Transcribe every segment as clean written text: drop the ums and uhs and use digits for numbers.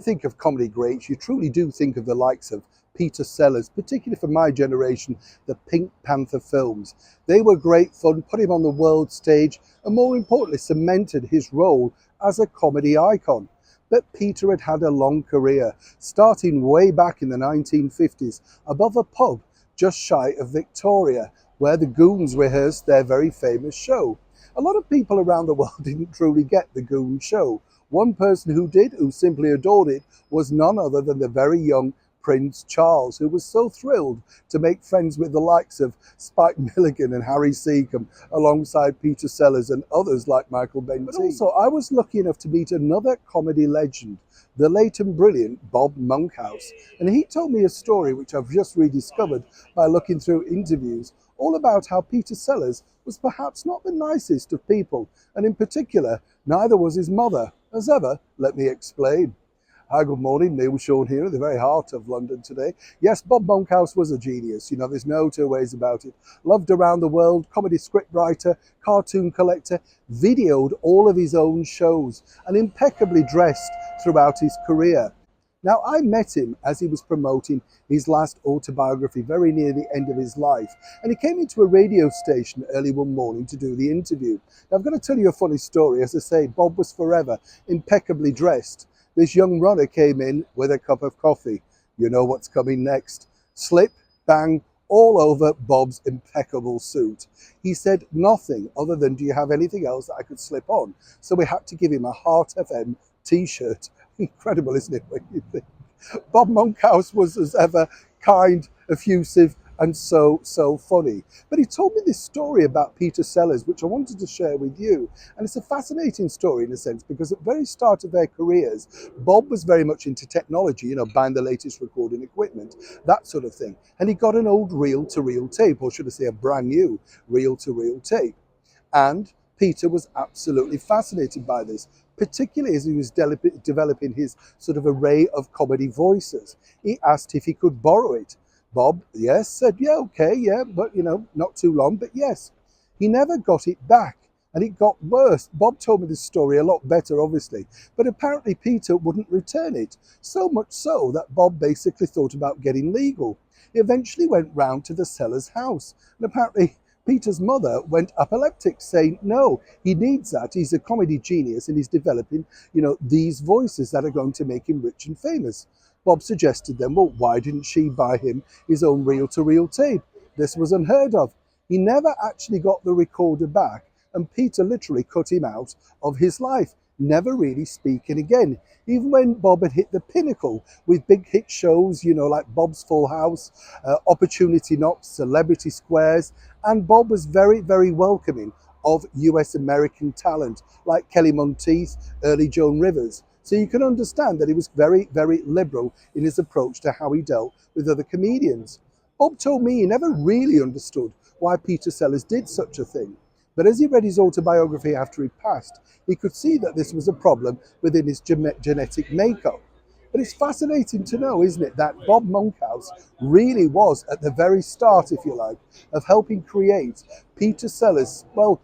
think of comedy greats, you truly do think of the likes of Peter Sellers, particularly for my generation, the Pink Panther films. They were great fun, put him on the world stage, and more importantly, cemented his role as a comedy icon. But Peter had had a long career, starting way back in the 1950s, above a pub just shy of Victoria, where the Goons rehearsed their very famous show. A lot of people around the world didn't truly get the Goon show. One person who did, who simply adored it, was none other than the very young Prince Charles, who was so thrilled to make friends with the likes of Spike Milligan and Harry Seacombe, alongside Peter Sellers and others like Michael Benteen. But also, I was lucky enough to meet another comedy legend, the late and brilliant Bob Monkhouse. And he told me a story which I've just rediscovered by looking through interviews, all about how Peter Sellers was perhaps not the nicest of people, and in particular, neither was his mother. As ever, let me explain. Hi, good morning, Neil Sean here at the very heart of London today. Yes, Bob Monkhouse was a genius, there's no two ways about it. Loved around the world, comedy scriptwriter, cartoon collector, videoed all of his own shows, and impeccably dressed throughout his career. Now, I met him as he was promoting his last autobiography very near the end of his life, and he came into a radio station early one morning to do the interview. Now, I'm going to tell you a funny story. As I say, Bob was forever impeccably dressed. This young runner came in with a cup of coffee. You know what's coming next. Slip, bang, all over Bob's impeccable suit. He said nothing other than, "Do you have anything else that I could slip on?" So we had to give him a Heart FM t-shirt. Incredible, isn't it, when you think? Bob Monkhouse was, as ever, kind, effusive, and so funny. But he told me this story about Peter Sellers, which I wanted to share with you. And it's a fascinating story in a sense, because at the very start of their careers, Bob was very much into technology, buying the latest recording equipment, that sort of thing. And he got an old reel-to-reel tape, or should I say a brand new reel-to-reel tape. And Peter was absolutely fascinated by this, particularly as he was developing his sort of array of comedy voices. He asked if he could borrow it. Bob, yes, said, yeah, okay, yeah, but, not too long, but yes. He never got it back, and it got worse. Bob told me this story a lot better, obviously, but apparently Peter wouldn't return it, so much so that Bob basically thought about getting legal. He eventually went round to the Sellers' house, and apparently Peter's mother went apoplectic, saying, no, he needs that. He's a comedy genius, and he's developing, these voices that are going to make him rich and famous. Bob suggested then, well, why didn't she buy him his own reel-to-reel tape? This was unheard of. He never actually got the recorder back, and Peter literally cut him out of his life, never really speaking again. Even when Bob had hit the pinnacle with big hit shows, like Bob's Full House, Opportunity Knocks, Celebrity Squares, and Bob was very, very welcoming of US American talent like Kelly Monteith, early Joan Rivers. So you can understand that he was very, very liberal in his approach to how he dealt with other comedians. Bob told me he never really understood why Peter Sellers did such a thing. But as he read his autobiography after he passed, he could see that this was a problem within his genetic makeup. But it's fascinating to know, isn't it, that Bob Monkhouse really was at the very start, if you like, of helping create Peter Sellers' well,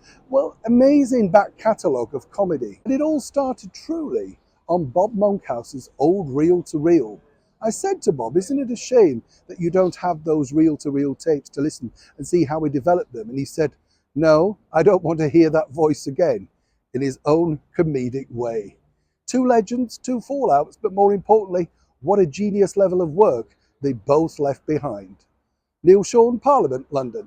amazing back catalogue of comedy. And it all started truly on Bob Monkhouse's old reel-to-reel. I said to Bob, isn't it a shame that you don't have those reel-to-reel tapes to listen and see how we developed them? And he said, no, I don't want to hear that voice again, in his own comedic way. Two legends, two fallouts, but more importantly, what a genius level of work they both left behind. Neil Sean, Parliament, London.